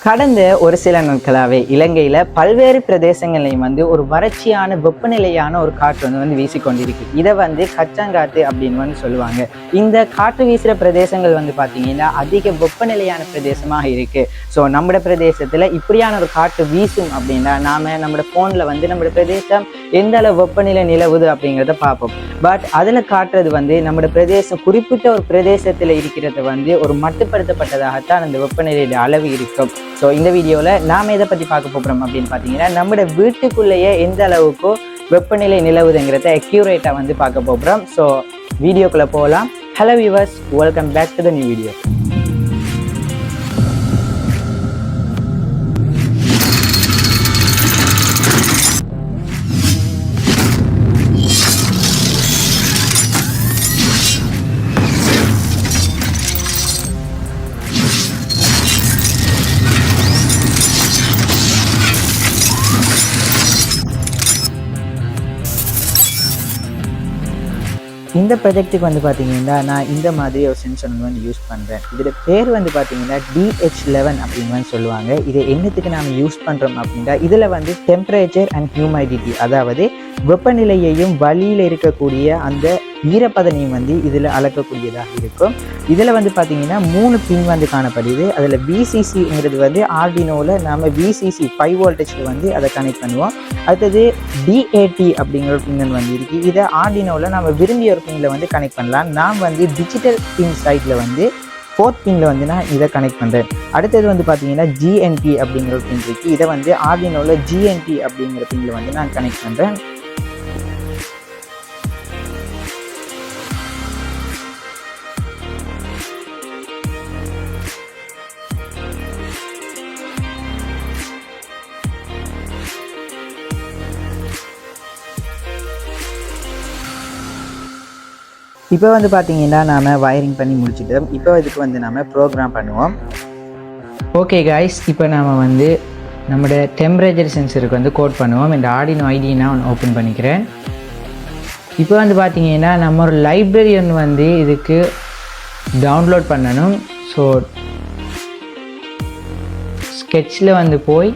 கடந்த ஒரு சில நாட்களாகவே இலங்கையில் பல்வேறு பிரதேசங்களையும் ஒரு வறட்சியான வெப்பநிலையான ஒரு காற்று வந்து வீசிக்கொண்டிருக்கு. இதை கச்சாங்காற்று அப்படின்னு சொல்லுவாங்க. இந்த காற்று வீசுகிற பிரதேசங்கள் பார்த்தீங்கன்னா அதிக வெப்பநிலையான பிரதேசமாக இருக்குது. ஸோ நம்ம பிரதேசத்தில் இப்படியான ஒரு காற்று வீசும் அப்படின்னா நாம் நம்ம ஃபோனில் நம்ம பிரதேசம் எந்த அளவு வெப்பநிலை நிலவுது அப்படிங்கிறத பார்ப்போம். பட் அதில் காட்டுறது நம்ம பிரதேசம் குறிப்பிட்ட ஒரு பிரதேசத்தில் இருக்கிறத ஒரு மட்டுப்படுத்தப்பட்டதாகத்தான் அந்த வெப்பநிலையோட அளவு இருக்கும். ஸோ இந்த வீடியோவில் நாம் எதை பற்றி பார்க்க போகிறோம் அப்படின்னு பார்த்தீங்கன்னா நம்மளோட வீட்டுக்குள்ளேயே எந்த அளவுக்கு வெப்பநிலை நிலவுதுங்கிறத அக்யூரேட்டாக பார்க்க போகிறோம். ஸோ வீடியோக்குள்ளே போகலாம். Hello viewers, welcome back to the new video. இந்த ப்ராஜெக்ட்டுக்கு பார்த்தீங்கன்னா நான் இந்த மாதிரி ஒரு சென்சர் யூஸ் பண்ணுறேன். இதில் பேர் பார்த்தீங்கன்னா DH11 அப்படின்னு சொல்லுவாங்க. இதை என்னத்துக்கு நாம் யூஸ் பண்ணுறோம் அப்படின்னா இதில் டெம்பரேச்சர் அண்ட் ஹியூமிடிட்டி, அதாவது வெப்பநிலையையும் வழியில் இருக்கக்கூடிய அந்த ஈரப்பதனையும் இதில் அளக்கக்கூடியதாக இருக்கும். இதில் பார்த்தீங்கன்னா 3 பின் காணப்படுது. அதில் VCCங்கிறது ஆர்டினோவில் நாம் VCC 5 வோல்டேஜில் அதை கனெக்ட் பண்ணுவோம். அடுத்தது DAT அப்படிங்கிற பின் இருக்குது. இதை ஆர்டினோவில் நம்ம விரும்பிய ஒரு பின்னில் கனெக்ட் பண்ணலாம். நான் டிஜிட்டல் பின் சைட்டில் 4th பின்னில் நான் இதை கனெக்ட் பண்ணுறேன். அடுத்தது பார்த்தீங்கன்னா GNT அப்படிங்கிற ஒரு பின் இருக்குது. இதை ஆர்டினோவில் GNT அப்படிங்கிற பின்னில் நான் கனெக்ட் பண்ணுறேன். இப்போ பார்த்தீங்கன்னா நாம் வயரிங் பண்ணி முடிச்சுட்டோம். இப்போ இதுக்கு நாம் ப்ரோக்ராம் பண்ணுவோம். ஓகே காய்ஸ், இப்போ நாம் நம்மளோட டெம்பரேச்சர் சென்சருக்கு கோட் பண்ணுவோம். இந்த ஆர்டினோ ஐடி நான் ஓப்பன் பண்ணிக்கிறேன். இப்போ பார்த்தீங்கன்னா நம்ம ஒரு லைப்ரரி இதுக்கு டவுன்லோட் பண்ணணும். ஸோ ஸ்கெட்சில் போய்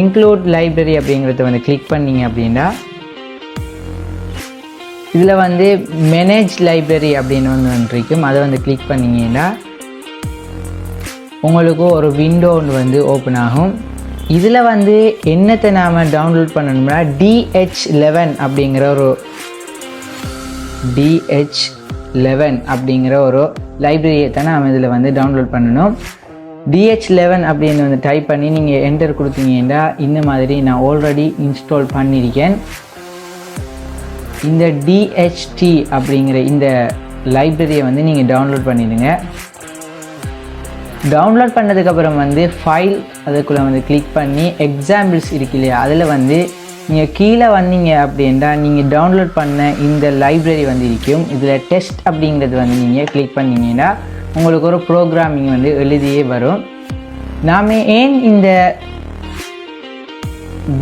இன்க்ளூட் லைப்ரரி அப்படிங்கிறத கிளிக் பண்ணிங்க அப்படின்னா இதில் மேனேஜ் லைப்ரரி அப்படின்னு இருக்கும். அதை கிளிக் பண்ணிங்கன்னா உங்களுக்கு ஒரு விண்டோ ஓப்பன் ஆகும். இதில் என்னத்தை நாம் டவுன்லோட் பண்ணணும்னா DH11 அப்படிங்கிற ஒரு லைப்ரரியை தான் நாம் இதில் டவுன்லோட் பண்ணணும். DH11 அப்படின்னு டைப் பண்ணி நீங்கள் என்டர் கொடுத்தீங்கன்னா இந்த மாதிரி நான் ஆல்ரெடி இன்ஸ்டால் பண்ணியிருக்கேன். இந்த DHT அப்படிங்கிற இந்த லைப்ரரியை நீங்கள் டவுன்லோட் பண்ணிடுங்க. டவுன்லோட் பண்ணதுக்கப்புறம் ஃபைல் அதுக்குள்ளே கிளிக் பண்ணி எக்ஸாம்பிள்ஸ் இருக்கு இல்லையா, அதில் நீங்கள் கீழே வந்தீங்க அப்படின்னா நீங்கள் டவுன்லோட் பண்ண இந்த லைப்ரரி இருக்கும். இதில் டெஸ்ட் அப்படிங்கிறது நீங்கள் கிளிக் பண்ணிங்கன்னா உங்களுக்கு ஒரு ப்ரோக்ராமிங் எழுதியே வரும். நாம் ஏன் இந்த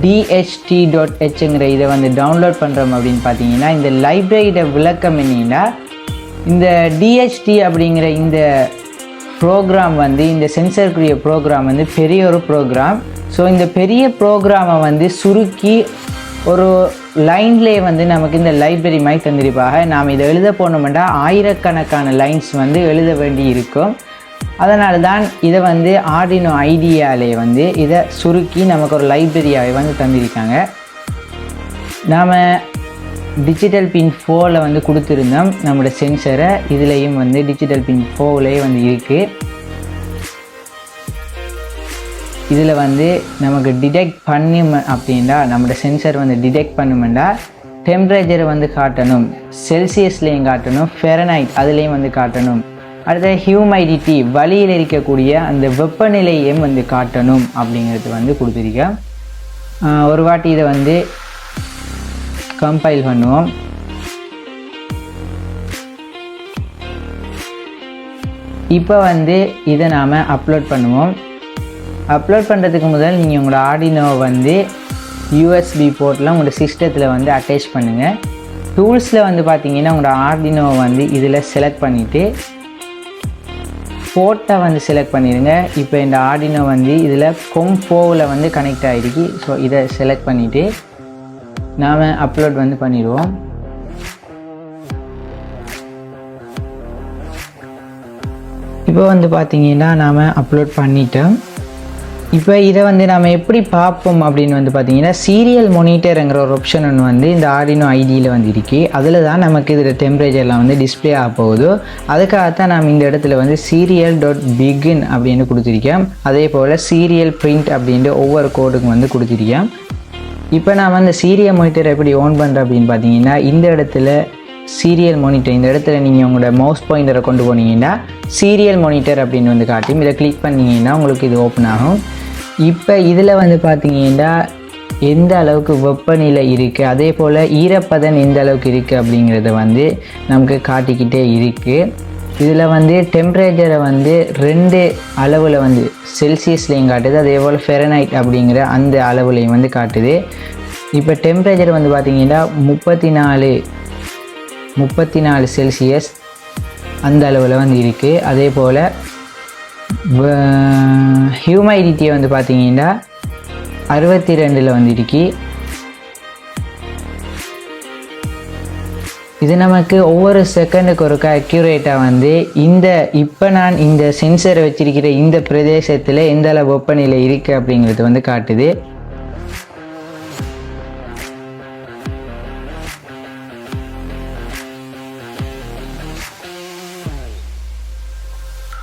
DHT.Hங்கிற இதை டவுன்லோட் பண்ணுறோம் அப்படின்னு பார்த்தீங்கன்னா இந்த லைப்ரரியோட விளக்கம் என்னன்னா இந்த DHT அப்படிங்கிற இந்த ப்ரோக்ராம் இந்த சென்சருக்குரிய ப்ரோக்ராம் பெரிய ஒரு ப்ரோக்ராம். ஸோ இந்த பெரிய ப்ரோக்ராமை சுருக்கி ஒரு லைன்லேயே நமக்கு இந்த லைப்ரரி மாதிரி தந்திருப்பாக. நாம் இதை எழுத போனோம்னா ஆயிரக்கணக்கான லைன்ஸ் எழுத வேண்டி இருக்கும். அதனால தான் இதை ஆர்டினோ ஐடியாலே இதை சுருக்கி நமக்கு ஒரு லைப்ரரியாகவே தந்திருக்காங்க. நாம் டிஜிட்டல் பின் 4ல் கொடுத்துருந்தோம் நம்மளோட சென்சரை. இதுலேயும் டிஜிட்டல் பின் 4லேயே இருக்குது. இதில் நமக்கு டிடெக்ட் பண்ணும் அப்படின்னா நம்மளோட சென்சர் டிடெக்ட் பண்ணுமெண்டா டெம்பரேச்சரை காட்டணும், செல்சியஸ்லேயும் காட்டணும், ஃபெரனைட் அதுலேயும் காட்டணும். அடுத்த ஹியூமிடிட்டி வழியில் இருக்கக்கூடிய அந்த வெப்பநிலையும் காட்டணும் அப்படிங்கிறது கொடுத்துருக்கேன். ஒரு வாட்டி இதை கம்பைல் பண்ணுவோம். இப்போ இதை நாம் அப்லோட் பண்ணுவோம். அப்லோட் பண்ணுறதுக்கு முதல் நீங்கள் உங்களோட ஆர்டினோவை USB போர்ட்டில் உங்களோட சிஸ்டத்தில் அட்டாச் பண்ணுங்கள். டூல்ஸில் பார்த்தீங்கன்னா உங்களோட ஆர்டினோவை இதில் செலக்ட் பண்ணிவிட்டு போர்ட்டை வந்து செலக்ட் பண்ணிடுங்க. இப்போ இந்த ஆர்டினோ வந்து இதில் COM4ல் வந்து கனெக்ட் ஆகிருக்கு. ஸோ இதை செலக்ட் பண்ணிவிட்டு நாம் அப்லோட் வந்து பண்ணிடுவோம். இப்போ வந்து பார்த்தீங்கன்னா நாம் அப்லோட் பண்ணிட்டோம். இப்போ இதை வந்து நம்ம எப்படி பார்ப்போம் அப்படின்னு வந்து பார்த்தீங்கன்னா சீரியல் மானிட்டருங்கிற ஒரு ஆப்ஷன் ஒன்று வந்து இந்த ஆர்டினோ ஐடியில் வந்து இருக்கு. அதில் தான் நமக்கு இதில் டெம்பரேச்சர்லாம் வந்து டிஸ்பிளே ஆக போகுது. அதுக்காகத்தான் நாம் இந்த இடத்துல வந்து serial.begin அப்படின்னு கொடுத்துருக்கேன். அதே போல் சீரியல் பிரிண்ட் அப்படின்ட்டு ஒவ்வொரு கோடுக்கும் வந்து கொடுத்துருக்கேன். இப்போ நான் வந்து சீரியல் மானிட்டர் எப்படி ஓன் பண்ணுறேன் அப்படின்னு பார்த்தீங்கன்னா இந்த இடத்துல சீரியல் மானிட்டர், இந்த இடத்துல நீங்கள் உங்களோட மவுஸ் பாயிண்டரை கொண்டு போனீங்கன்னா சீரியல் மானிட்டர் அப்படின்னு வந்து காட்டும். இதை கிளிக் பண்ணிங்கன்னா உங்களுக்கு இது ஓப்பன் ஆகும். இப்போ இதில் வந்து பார்த்தீங்கன்னா எந்த அளவுக்கு வெப்பநிலை இருக்குது, அதே போல் ஈரப்பதன் எந்த அளவுக்கு இருக்குது அப்படிங்கிறத வந்து நமக்கு காட்டிக்கிட்டே இருக்குது. இதில் வந்து டெம்பரேச்சரை வந்து 2 அளவில் வந்து செல்சியஸ்லேயும் காட்டுது, அதே போல் ஃபெரனைட் அப்படிங்கிற அந்த அளவுலையும் வந்து காட்டுது. இப்போ டெம்பரேச்சர் வந்து பார்த்திங்கன்னா 34 செல்சியஸ் அந்த அளவில் வந்து இருக்குது. அதே போல் ஹியூமைடிட்டியை வந்து பார்த்தீங்கன்னா 62 வந்து இருக்கு. இது நமக்கு ஒவ்வொரு செகண்டுக்கு ஒருக்கா அக்யூரேட்டாக வந்து இப்போ நான் இந்த சென்சரை வச்சிருக்கிற இந்த பிரதேசத்தில் எந்த அளவு வெப்பநிலை இருக்குது அப்படிங்கிறது வந்து காட்டுது.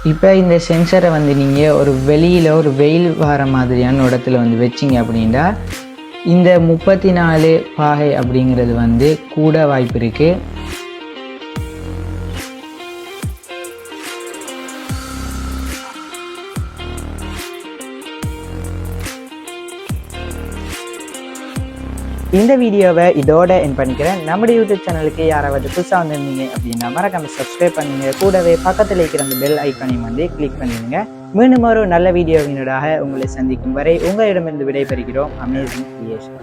இப்போ இந்த சென்சரை வந்து நீங்கள் ஒரு வெளியில் ஒரு வெயில் வர மாதிரியான இடத்துல வந்து வச்சிங்க அப்படின்னா இந்த 34 பாகை அப்படிங்கிறது வந்து கூட வாய்ப்பு இருக்குது. இந்த வீடியோவை இதோட என் பண்ணிக்கிறேன். நம்முடைய யூடியூப் சேனலுக்கு யாராவது புதுசாக வந்திருந்தீங்க அப்படின்னா மறக்காம சப்ஸ்கிரைப் பண்ணுங்க. கூடவே பக்கத்தில் இருக்கிற அந்த பெல் ஐக்கானையும் வந்து கிளிக் பண்ணிடுங்க. மீண்டும் ஒரு நல்ல வீடியோவினூடாக உங்களை சந்திக்கும் வரை உங்களிடமிருந்து விடைபெறுகிறோம். Amazing creation.